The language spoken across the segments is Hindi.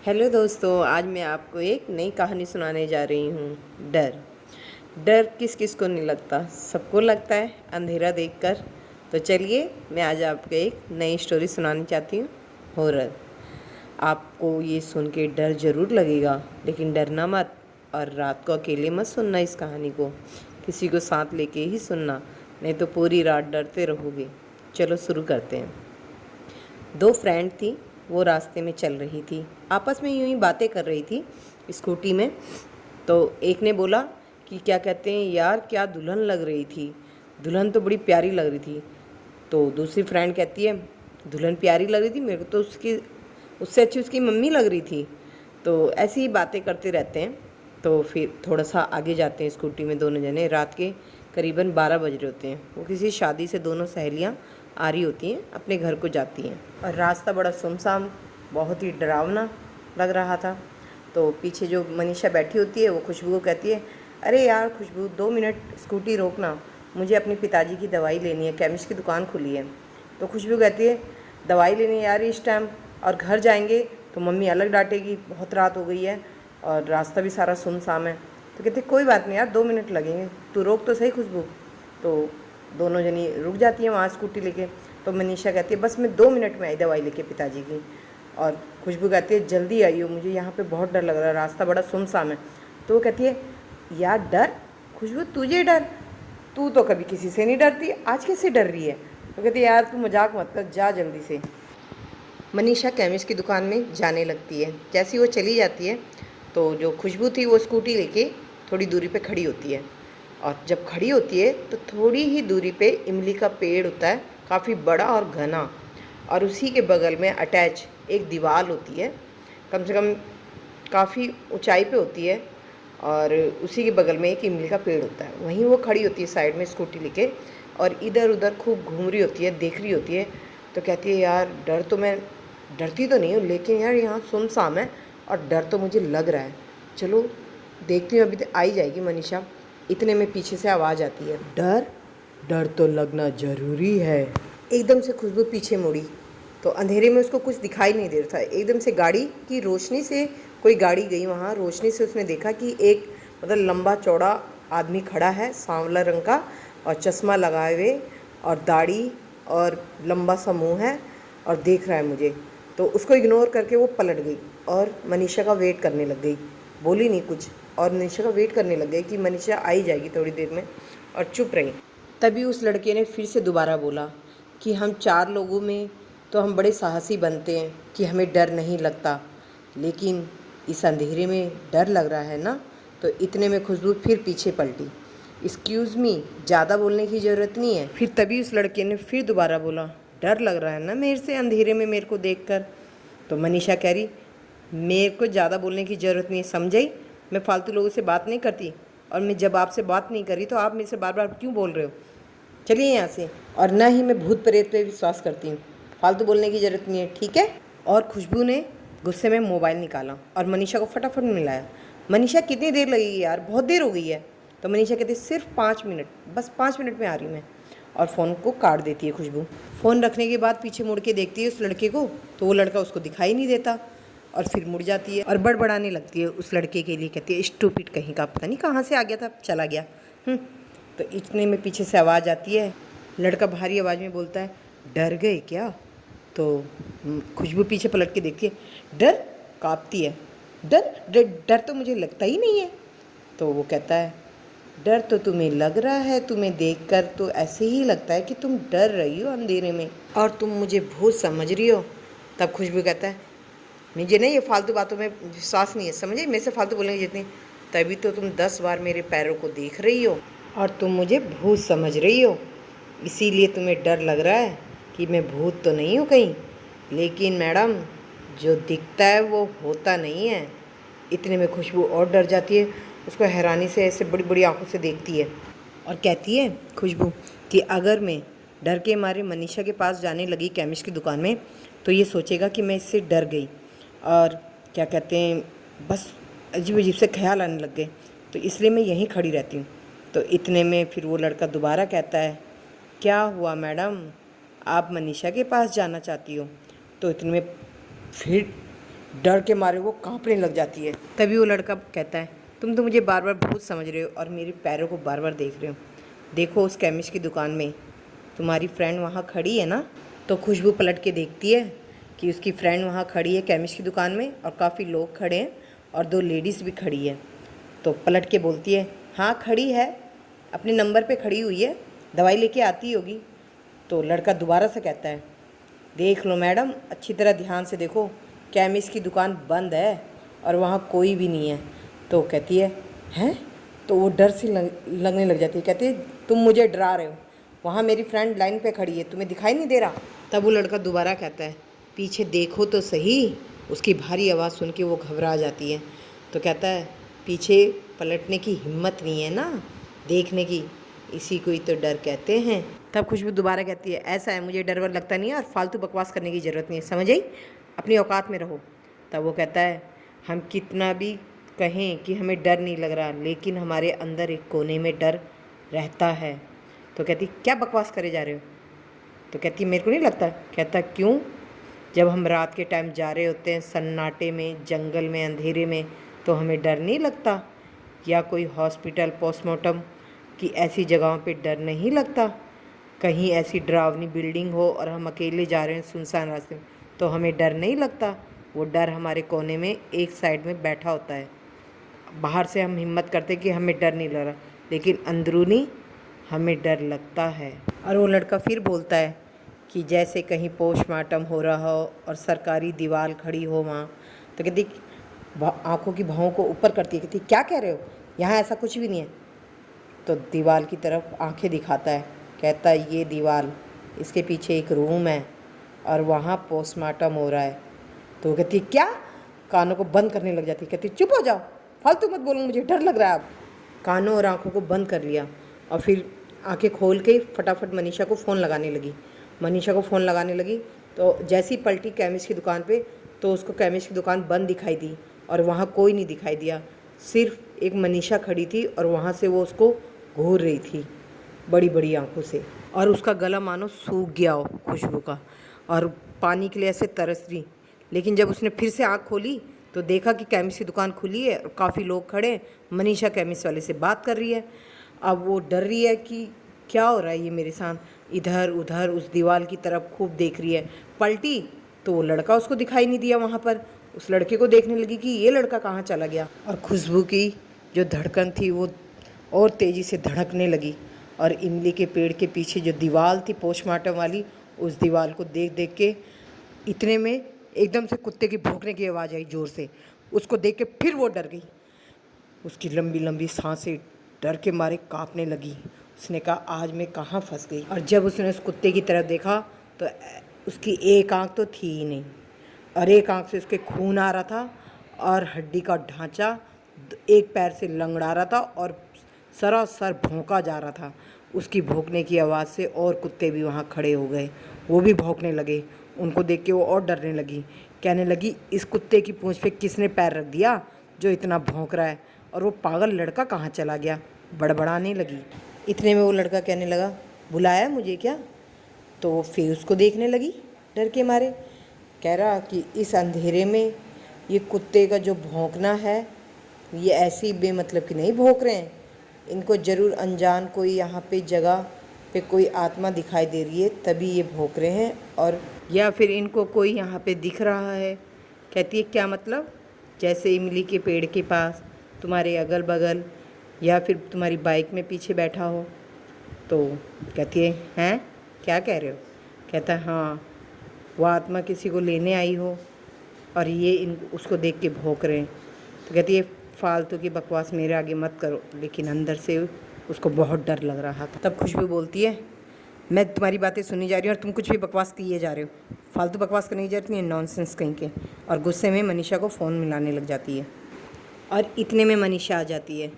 हेलो दोस्तों, आज मैं आपको एक नई कहानी सुनाने जा रही हूँ। डर। डर किस किस को नहीं लगता, सबको लगता है अंधेरा देखकर। तो चलिए मैं आज आपको एक नई स्टोरी सुनानी चाहती हूँ, हॉरर। आपको ये सुन के डर ज़रूर लगेगा, लेकिन डरना मत। और रात को अकेले मत सुनना इस कहानी को, किसी को साथ लेके ही सुनना, नहीं तो पूरी रात डरते रहोगे। चलो शुरू करते हैं। दो फ्रेंड थी, वो रास्ते में चल रही थी, आपस में यूं ही बातें कर रही थी स्कूटी में। तो एक ने बोला कि क्या कहते हैं यार, क्या दुल्हन लग रही थी, दुल्हन तो बड़ी प्यारी लग रही थी। तो दूसरी फ्रेंड कहती है दुल्हन प्यारी लग रही थी, मेरे को तो उसकी उससे अच्छी उसकी मम्मी लग रही थी। तो ऐसी ही बातें करते रहते हैं। तो फिर थोड़ा सा आगे जाते हैं स्कूटी में दोनों जने। रात के करीबन 12 बज रहे होते हैं। वो किसी शादी से दोनों सहेलियाँ आ रही होती हैं, अपने घर को जाती हैं। और रास्ता बड़ा सुनसान, बहुत ही डरावना लग रहा था। तो पीछे जो मनीषा बैठी होती है वो खुशबू को कहती है, अरे यार खुशबू, 2 मिनट स्कूटी रोकना, मुझे अपने पिताजी की दवाई लेनी है, केमिस्ट की दुकान खुली है। तो खुशबू कहती है दवाई लेनी है यार इस टाइम, और घर जाएंगे तो मम्मी अलग डांटेगी, बहुत रात हो गई है और रास्ता भी सारा सुनसान है। तो कहते कोई बात नहीं यार, 2 मिनट लगेंगे, तू रोक तो सही खुशबू। तो दोनों जनी रुक जाती हैं वहाँ स्कूटी लेके। तो मनीषा कहती है बस मैं 2 मिनट में आई दवाई लेके पिताजी की। और खुशबू कहती है जल्दी आइयो, मुझे यहाँ पे बहुत डर लग रहा है, रास्ता बड़ा सुनसान है। तो वो कहती है यार डर, खुशबू तुझे डर, तू तो कभी किसी से नहीं डरती, आज कैसे डर रही है। तो कहती है यार तू मजाक मत कर, जा जल्दी से। मनीषा केमिस्ट की दुकान में जाने लगती है। जैसी वो चली जाती है तो जो खुशबू थी वो स्कूटी लेके थोड़ी दूरी पे खड़ी होती है। और जब खड़ी होती है तो थोड़ी ही दूरी पे इमली का पेड़ होता है, काफ़ी बड़ा और घना। और उसी के बगल में अटैच एक दीवार होती है, कम से कम काफ़ी ऊंचाई पे होती है। और उसी के बगल में एक इमली का पेड़ होता है। वहीं वो खड़ी होती है साइड में स्कूटी लेके, और इधर उधर खूब घूम रही होती है, देख रही होती है। तो कहती है यार डर तो मैं डरती तो नहीं हूँ, लेकिन यार यहाँ सुनसान है और डर तो मुझे लग रहा है। चलो देखती हूँ, अभी तो आई जाएगी मनीषा। इतने में पीछे से आवाज़ आती है, डर डर तो लगना ज़रूरी है। एकदम से खुशबू पीछे मुड़ी तो अंधेरे में उसको कुछ दिखाई नहीं दे रहा था। एकदम से गाड़ी की रोशनी से कोई गाड़ी गई वहाँ, रोशनी से उसने देखा कि एक मतलब लंबा चौड़ा आदमी खड़ा है, सांवला रंग का, और चश्मा लगाए हुए, और दाढ़ी, और लंबा सा मुँह है, और देख रहा है मुझे। तो उसको इग्नोर करके वो पलट गई और मनीषा का वेट करने लग गई। बोली नहीं कुछ, और मनीषा का वेट करने लग गई कि मनीषा आई जाएगी थोड़ी देर में, और चुप रही। तभी उस लड़के ने फिर से दोबारा बोला कि हम 4 लोगों में तो हम बड़े साहसी बनते हैं कि हमें डर नहीं लगता, लेकिन इस अंधेरे में डर लग रहा है ना। तो इतने में खुशबू फिर पीछे पलटी। एक्सक्यूज़ मी, ज़्यादा बोलने की ज़रूरत नहीं है। फिर तभी उस लड़के ने फिर दोबारा बोला, डर लग रहा है ना मेरे से अंधेरे में मेरे को देखकर। तो मनीषा कह रही मेरे को ज़्यादा बोलने की ज़रूरत नहीं है, समझी, मैं फालतू लोगों से बात नहीं करती, और मैं जब आपसे बात नहीं करी तो आप मेरे से बार बार क्यों बोल रहे हो, चलिए यहाँ से। और न ही मैं भूत प्रेत पे विश्वास करती हूँ, फालतू बोलने की ज़रूरत नहीं है, ठीक है। और खुशबू ने गुस्से में मोबाइल निकाला और मनीषा को फटाफट मिलाया। मनीषा कितनी देर लगेगी यार, बहुत देर हो गई है। तो मनीषा कहती सिर्फ 5 मिनट, बस 5 मिनट में आ रही हूँ मैं। और फ़ोन को काट देती है खुशबू। फ़ोन रखने के बाद पीछे मुड़ के देखती है उस लड़के को, तो वो लड़का उसको दिखाई नहीं देता। और फिर मुड़ जाती है और बड़बड़ाने लगती है उस लड़के के लिए, कहती है स्टूपिड कहीं का, पता नहीं कहाँ से आ गया था, चला गया। तो इतने में पीछे से आवाज़ आती है। लड़का भारी आवाज़ में बोलता है डर गए क्या। तो खुशबू पीछे पलट के देखती है, डर, काँपती है, डर डर डर तो मुझे लगता ही नहीं है। तो वो कहता है डर तो तुम्हें लग रहा है, तुम्हें देखकर तो ऐसे ही लगता है कि तुम डर रही हो अंधेरे में, और तुम मुझे भूत समझ रही हो। तब खुशबू कहता है मुझे नहीं, ये फालतू बातों में विश्वास नहीं है, समझे, मेरे से फालतू बोलने की जितनी, तभी तो तुम 10 बार मेरे पैरों को देख रही हो और तुम मुझे भूत समझ रही हो, इसीलिए तुम्हें डर लग रहा है कि मैं भूत तो नहीं हूँ कहीं। लेकिन मैडम, जो दिखता है वो होता नहीं है। इतने में खुशबू और डर जाती है, उसको हैरानी से ऐसे बड़ी बड़ी आंखों से देखती है और कहती है खुशबू कि अगर मैं डर के मारे मनीषा के पास जाने लगी केमिस्ट की दुकान में, तो ये सोचेगा कि मैं इससे डर गई, और क्या कहते हैं, बस अजीब अजीब से ख्याल आने लग गए, तो इसलिए मैं यहीं खड़ी रहती हूँ। तो इतने में फिर वो लड़का दोबारा कहता है क्या हुआ मैडम, आप मनीषा के पास जाना चाहती हो। तो इतने में फिर डर के मारे वो कांपने लग जाती है। तभी वो लड़का कहता है, तुम तो मुझे बार बार भूत समझ रहे हो और मेरे पैरों को बार बार देख रहे हो। देखो उस केमिस्ट की दुकान में तुम्हारी फ्रेंड वहाँ खड़ी है ना। तो खुशबू पलट के देखती है कि उसकी फ्रेंड वहाँ खड़ी है केमिस्ट की दुकान में, और काफ़ी लोग खड़े हैं और 2 लेडीज़ भी खड़ी है। तो पलट के बोलती है, हाँ खड़ी है, अपने नंबर पे खड़ी हुई है, दवाई लेके आती होगी। तो लड़का दोबारा से कहता है, देख लो मैडम, अच्छी तरह ध्यान से देखो, केमिस्ट की दुकान बंद है और वहाँ कोई भी नहीं है। तो कहती है, हैं? तो वो डर से लगने लग जाती है। कहती है, तुम मुझे डरा रहे हो, वहाँ मेरी फ्रेंड लाइन पे खड़ी है, तुम्हें दिखाई नहीं दे रहा? तब वो लड़का दोबारा कहता है, पीछे देखो तो सही। उसकी भारी आवाज़ सुन के वो घबरा जाती है। तो कहता है, पीछे पलटने की हिम्मत नहीं है ना देखने की, इसी को ही तो डर कहते हैं। तब खुशबू दोबारा कहती है, ऐसा है, मुझे डर वर लगता नहीं है और फालतू बकवास करने की ज़रूरत नहीं है, समझ आई? अपनी औकात में रहो। तब वो कहता है, हम कितना भी कहें कि हमें डर नहीं लग रहा, लेकिन हमारे अंदर एक कोने में डर रहता है। तो कहती, क्या बकवास करे जा रहे हो? तो कहती, मेरे को नहीं लगता। कहता, क्यों? जब हम रात के टाइम जा रहे होते हैं सन्नाटे में, जंगल में, अंधेरे में, तो हमें डर नहीं लगता? या कोई हॉस्पिटल, पोस्टमार्टम की ऐसी जगहों पे डर नहीं लगता? कहीं ऐसी डरावनी बिल्डिंग हो और हम अकेले जा रहे हैं सुनसान रास्ते में, तो हमें डर नहीं लगता? वो डर हमारे कोने में एक साइड में बैठा होता है। बाहर से हम हिम्मत करते कि हमें डर नहीं लग रहा, लेकिन अंदरूनी हमें डर लगता है। और वो लड़का फिर बोलता है कि जैसे कहीं पोस्टमार्टम हो रहा हो और सरकारी दीवार खड़ी हो वहाँ। तो कहती, आंखों की भौं को ऊपर करती है, कहती, क्या कह रहे हो, यहाँ ऐसा कुछ भी नहीं है। तो दीवार की तरफ आंखें दिखाता है, कहता है, ये दीवार, इसके पीछे एक रूम है और वहाँ पोस्टमार्टम हो रहा है। तो वो कहती, क्या? कानों को बंद करने लग जाती है। कहती, चुप हो जाओ, फालतू मत बोलो, मुझे डर लग रहा है। अब कानों और आंखों को बंद कर लिया और फिर आंखें खोल के फटाफट मनीषा को फ़ोन लगाने लगी। मनीषा को फ़ोन लगाने लगी तो जैसी पलटी केमिस्ट की दुकान पे, तो उसको केमिस्ट की दुकान बंद दिखाई दी और वहाँ कोई नहीं दिखाई दिया, सिर्फ एक मनीषा खड़ी थी और वहाँ से वो उसको घूर रही थी बड़ी बड़ी आंखों से, और उसका गला मानो सूख गया हो खुशबू का, और पानी के लिए ऐसे तरस रही। लेकिन जब उसने फिर से आँख खोली तो देखा कि केमिस्ट की दुकान खुली है और काफ़ी लोग खड़े हैं, मनीषा केमिस्ट वाले से बात कर रही है। अब वो डर रही है कि क्या हो रहा है ये मेरे साथ, इधर उधर उस दीवार की तरफ खूब देख रही है। पलटी तो वो लड़का उसको दिखाई नहीं दिया वहाँ पर। उस लड़के को देखने लगी कि ये लड़का कहाँ चला गया, और खुशबू की जो धड़कन थी वो और तेज़ी से धड़कने लगी। और इमली के पेड़ के पीछे जो दीवार थी पोस्टमार्टम वाली, उस दीवार को देख देख के इतने में एकदम से कुत्ते की भौंकने की आवाज़ आई ज़ोर से। उसको देख के फिर वो डर गई, उसकी लंबी लंबी सांसें डर के मारे कांपने लगी। उसने कहा, आज मैं कहाँ फंस गई। और जब उसने उस कुत्ते की तरफ देखा तो उसकी एक आंख तो थी ही नहीं, और एक आंख से उसके खून आ रहा था और हड्डी का ढांचा एक पैर से लंगड़ा रहा था और सरासर भौंका जा रहा था। उसकी भौंकने की आवाज़ से और कुत्ते भी वहाँ खड़े हो गए, वो भी भौंकने लगे। उनको देख के वो और डरने लगी, कहने लगी, इस कुत्ते की पूंछ पे किसने पैर रख दिया जो इतना भौंक रहा है, और वो पागल लड़का कहाँ चला गया, बड़बड़ाने लगी। इतने में वो लड़का कहने लगा, बुलाया मुझे क्या? तो वो फिर उसको देखने लगी डर के मारे, कह रहा कि इस अंधेरे में ये कुत्ते का जो भौंकना है ये ऐसे ही बेमतलब की नहीं भौंक रहे हैं, इनको ज़रूर अनजान कोई यहाँ पे जगह पे कोई आत्मा दिखाई दे रही है तभी ये भौंक रहे हैं, और या फिर इनको कोई यहाँ पे दिख रहा है। कहती है, क्या मतलब? जैसे इमली के पेड़ के पास, तुम्हारे अगल बगल, या फिर तुम्हारी बाइक में पीछे बैठा हो। तो कहती है, हैं क्या कह रहे हो? कहता है, हाँ, वो आत्मा किसी को लेने आई हो और ये उसको देख के भौंक रहे हैं। तो कहती है, फालतू की बकवास मेरे आगे मत करो। लेकिन अंदर से उसको बहुत डर लग रहा था। तब खुशबू बोलती है, मैं तुम्हारी बातें सुनी जा रही हूँ और तुम कुछ भी बकवास किए जा रहे हो, फालतू बकवास करने की जरूरत नहीं है, नॉनसेंस कहीं के। और गुस्से में मनीषा को फ़ोन मिलाने लग जाती है, और इतने में मनीषा आ जाती है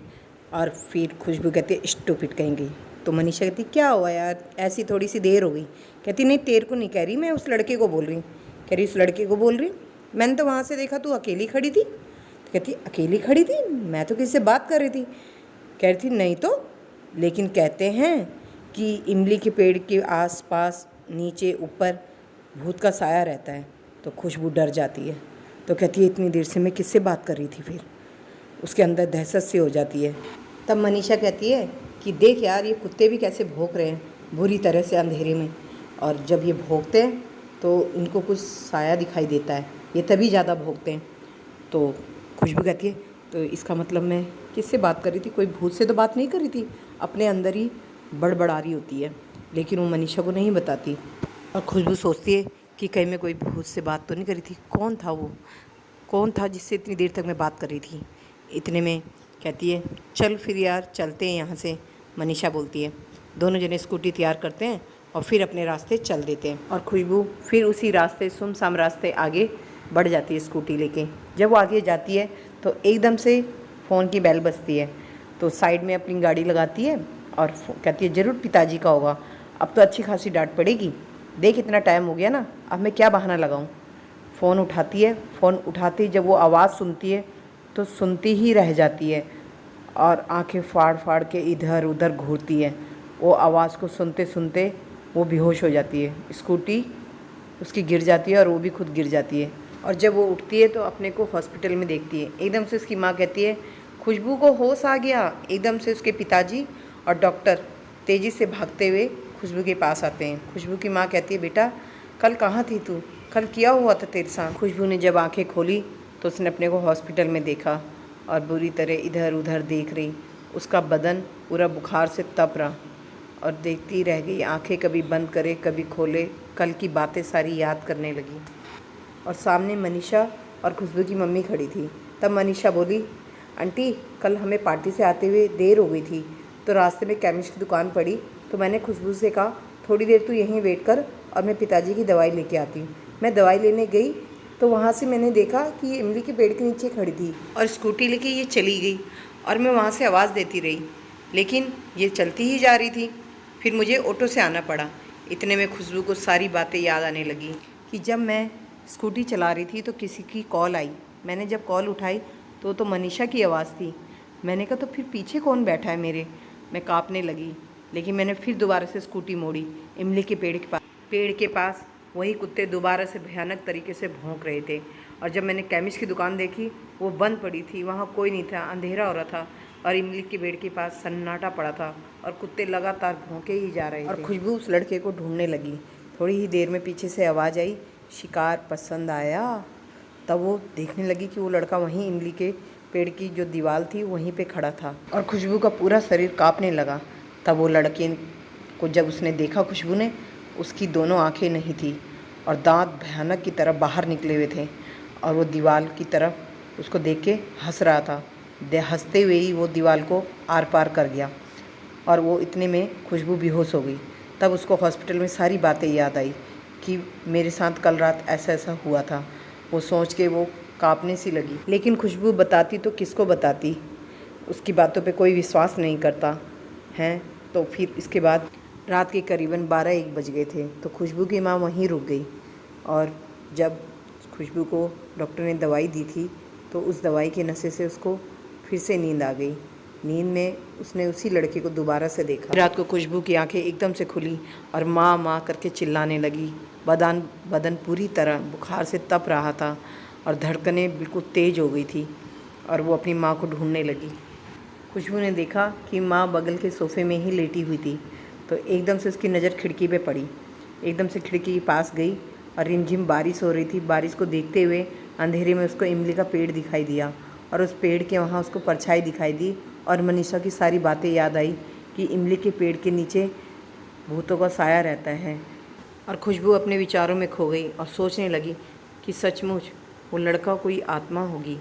और फिर खुशबू कहती है, स्टूपिड कहेंगी। तो मनीषा कहती, क्या हुआ यार, ऐसी थोड़ी सी देर हो गई। कहती, नहीं तेरे को नहीं कह रही, मैं उस लड़के को बोल रही हूँ। कह रही, उस लड़के को बोल रही? मैंने तो वहाँ से देखा तू अकेली खड़ी थी। तो कहती, अकेली खड़ी थी? मैं तो किसी से बात कर रही थी। कह रही थी, नहीं तो, लेकिन कहते हैं कि इमली के पेड़ के आसपास नीचे ऊपर भूत का साया रहता है। तो खुशबू डर जाती है, तो कहती है इतनी देर से मैं किससे बात कर रही थी। फिर उसके अंदर दहशत सी हो जाती है। तब मनीषा कहती है कि देख यार, ये कुत्ते भी कैसे भौंक रहे हैं बुरी तरह से अंधेरे में, और जब ये भौंकते हैं तो इनको कुछ साया दिखाई देता है, ये तभी ज़्यादा भौंकते हैं। तो खुशबू कहती है तो इसका मतलब मैं किससे बात कर रही थी, कोई भूत से तो बात नहीं कर रही थी, अपने अंदर ही बड़बड़ा रही होती है। लेकिन वो मनीषा को नहीं बताती। और खुशबू सोचती है कि कहीं मैं कोई भूत से बात तो नहीं करी थी, कौन था वो, कौन था जिससे इतनी देर तक मैं बात कर रही थी। इतने में कहती है चल फिर यार चलते हैं यहाँ से, मनीषा बोलती है। दोनों जने स्कूटी तैयार करते हैं और फिर अपने रास्ते चल देते हैं। और खुशबू फिर उसी रास्ते सुमसाम रास्ते आगे बढ़ जाती है स्कूटी लेके। जब वो आगे जाती है तो एकदम से फ़ोन की बेल बजती है, तो साइड में अपनी गाड़ी लगाती है और कहती है ज़रूर पिताजी का होगा, अब तो अच्छी खासी डांट पड़ेगी, देख इतना टाइम हो गया ना, अब मैं क्या बहाना लगाऊं। फ़ोन उठाती है, फ़ोन उठाती जब वो आवाज़ सुनती है तो सुनती ही रह जाती है और आंखें फाड़ फाड़ के इधर उधर घूरती है। वो आवाज़ को सुनते सुनते वो बेहोश हो जाती है, स्कूटी उसकी गिर जाती है और वो भी खुद गिर जाती है। और जब वो उठती है तो अपने को हॉस्पिटल में देखती है। एकदम से उसकी माँ कहती है खुशबू को होश आ गया। एकदम से उसके पिताजी और डॉक्टर तेज़ी से भागते हुए खुशबू के पास आते हैं। खुशबू की माँ कहती है बेटा कल कहाँ थी तू, कल क्या हुआ था तेरे साथ। खुशबू ने जब आंखें खोली तो उसने अपने को हॉस्पिटल में देखा और बुरी तरह इधर उधर देख रही। उसका बदन पूरा बुखार से तप रहा और देखती रह गई, आंखें कभी बंद करे कभी खोले, कल की बातें सारी याद करने लगी। और सामने मनीषा और खुशबू की मम्मी खड़ी थी। तब मनीषा बोली आंटी कल हमें पार्टी से आते हुए देर हो गई थी, तो रास्ते में केमिस्ट की दुकान पड़ी, तो मैंने खुशबू से कहा थोड़ी देर तू यहीं वेट कर और मैं पिताजी की दवाई लेके आती हूँ। मैं दवाई लेने गई तो वहाँ से मैंने देखा कि ये इमली के पेड़ के नीचे खड़ी थी और स्कूटी लेके ये चली गई और मैं वहाँ से आवाज़ देती रही, लेकिन ये चलती ही जा रही थी। फिर मुझे ऑटो से आना पड़ा। इतने में खुशबू को सारी बातें याद आने लगी कि जब मैं स्कूटी चला रही थी तो किसी की कॉल आई। मैंने जब कॉल उठाई तो मनीषा की आवाज़ थी। मैंने कहा तो फिर पीछे कौन बैठा है मेरे। मैं काँपने लगी, लेकिन मैंने फिर दोबारा से स्कूटी मोड़ी। इमली के पेड़ के पास वही कुत्ते दोबारा से भयानक तरीके से भौंक रहे थे। और जब मैंने केमिस्ट की दुकान देखी वो बंद पड़ी थी, वहाँ कोई नहीं था, अंधेरा हो रहा था और इमली के पेड़ के पास सन्नाटा पड़ा था और कुत्ते लगातार भौंके ही जा रहे थे। और खुशबू उस लड़के को ढूंढने लगी। थोड़ी ही देर में पीछे से आवाज़ आई शिकार पसंद आया। तब वो देखने लगी कि वो लड़का वहीं इमली के पेड़ की जो दीवार थी वहीं पे खड़ा था और खुशबू का पूरा शरीर कांपने लगा। तब वो लड़के को जब उसने देखा खुशबू ने, उसकी दोनों आंखें नहीं थी और दांत भयानक की तरफ बाहर निकले हुए थे और वो दीवार की तरफ उसको देख के हंस रहा था। हंसते हुए ही वो दीवार को आर पार कर गया और वो इतने में खुशबू बेहोश हो गई। तब उसको हॉस्पिटल में सारी बातें याद आई कि मेरे साथ कल रात ऐसा ऐसा हुआ था। वो सोच के वो काँपने सी लगी, लेकिन खुशबू बताती तो किसको बताती, उसकी बातों पे कोई विश्वास नहीं करता है। तो फिर इसके बाद रात के करीबन 12-1 बज गए थे। तो खुशबू की माँ वहीं रुक गई और जब खुशबू को डॉक्टर ने दवाई दी थी तो उस दवाई के नशे से उसको फिर से नींद आ गई। नींद में उसने उसी लड़के को दोबारा से देखा। रात को खुशबू की आंखें एकदम से खुली और माँ माँ करके चिल्लाने लगी। बदन पूरी तरह बुखार से तप रहा था और धड़कनें बिल्कुल तेज़ हो गई थी और वो अपनी माँ को ढूंढने लगी। खुशबू ने देखा कि माँ बगल के सोफ़े में ही लेटी हुई थी, तो एकदम से उसकी नज़र खिड़की पे पड़ी। एकदम से खिड़की के पास गई और रिमझिम बारिश हो रही थी। बारिश को देखते हुए अंधेरे में उसको इमली का पेड़ दिखाई दिया और उस पेड़ के वहाँ उसको परछाई दिखाई दी और मनीषा की सारी बातें याद आई कि इमली के पेड़ के नीचे भूतों का साया रहता है। और खुशबू अपने विचारों में खो गई और सोचने लगी कि सचमुच वो लड़का कोई आत्मा होगी।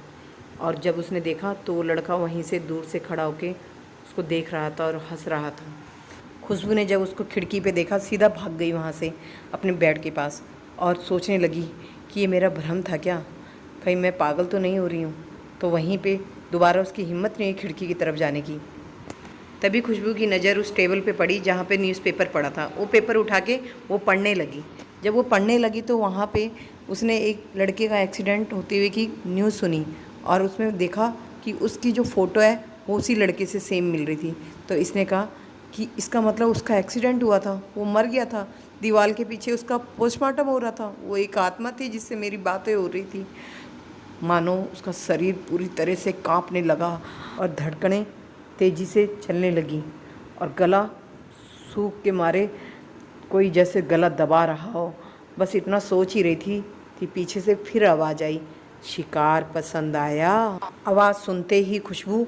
और जब उसने देखा तो वो लड़का वहीं से दूर से खड़ा होकर उसको देख रहा था और हंस रहा था। खुशबू ने जब उसको खिड़की पे देखा सीधा भाग गई वहाँ से अपने बेड के पास और सोचने लगी कि ये मेरा भ्रम था क्या, कहीं मैं पागल तो नहीं हो रही हूँ। तो वहीं पे दोबारा उसकी हिम्मत नहीं हुई खिड़की की तरफ जाने की। तभी खुशबू की नज़र उस टेबल पे पड़ी जहाँ पे न्यूज़पेपर पड़ा था। वो पेपर उठा के वो पढ़ने लगी। जब वो पढ़ने लगी तो वहाँ पे उसने एक लड़के का एक्सीडेंट होते हुए की न्यूज़ सुनी और उसमें देखा कि उसकी जो फ़ोटो है वो उसी लड़के से सेम मिल रही थी। तो इसने कहा कि इसका मतलब उसका एक्सीडेंट हुआ था, वो मर गया था, दीवार के पीछे उसका पोस्टमार्टम हो रहा था, वो एक आत्मा थी जिससे मेरी बातें हो रही थी। मानो उसका शरीर पूरी तरह से कांपने लगा और धड़कनें तेज़ी से चलने लगी और गला सूख के मारे कोई जैसे गला दबा रहा हो। बस इतना सोच ही रही थी कि पीछे से फिर आवाज़ आई, शिकार पसंद आया। आवाज़ सुनते ही खुशबू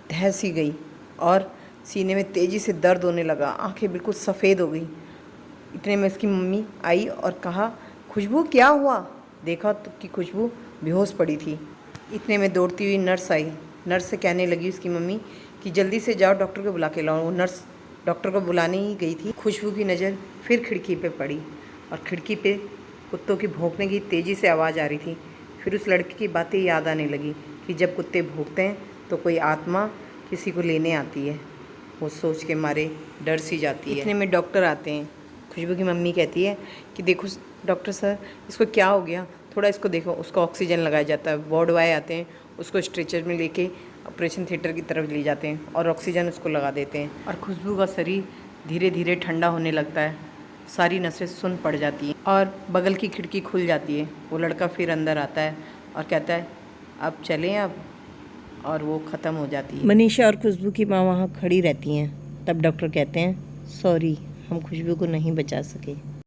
दहस ही गई और सीने में तेज़ी से दर्द होने लगा, आंखें बिल्कुल सफ़ेद हो गई। इतने में उसकी मम्मी आई और कहा, खुशबू क्या हुआ? देखा तो कि खुशबू बेहोश पड़ी थी। इतने में दौड़ती हुई नर्स आई। नर्स से कहने लगी उसकी मम्मी कि जल्दी से जाओ डॉक्टर को बुला के लाओ। वो नर्स डॉक्टर को बुलाने ही गई थी। खुशबू की नज़र फिर खिड़की पे पड़ी और खिड़की पे कुत्तों की भौंकने की तेज़ी से आवाज़ आ रही थी। फिर उस लड़की की बातें याद आने लगी कि जब कुत्ते भौंकते हैं तो कोई आत्मा किसी को लेने आती है। वो सोच के मारे डर सी जाती है। इतने में डॉक्टर आते हैं। खुशबू की मम्मी कहती है कि देखो डॉक्टर सर, इसको क्या हो गया, थोड़ा इसको देखो। उसको ऑक्सीजन लगाया जाता है। वार्ड बॉय आते हैं, उसको स्ट्रेचर में लेके ऑपरेशन थिएटर की तरफ ले जाते हैं और ऑक्सीजन उसको लगा देते हैं। और खुशबू का शरीर धीरे धीरे ठंडा होने लगता है। सारी नसें सुन्न पड़ जाती हैं और बगल की खिड़की खुल जाती है। वो लड़का फिर अंदर आता है और कहता है, अब चलें अब, और वो ख़त्म हो जाती है। मनीषा और खुशबू की माँ वहाँ खड़ी रहती हैं। तब डॉक्टर कहते हैं, सॉरी, हम खुशबू को नहीं बचा सके।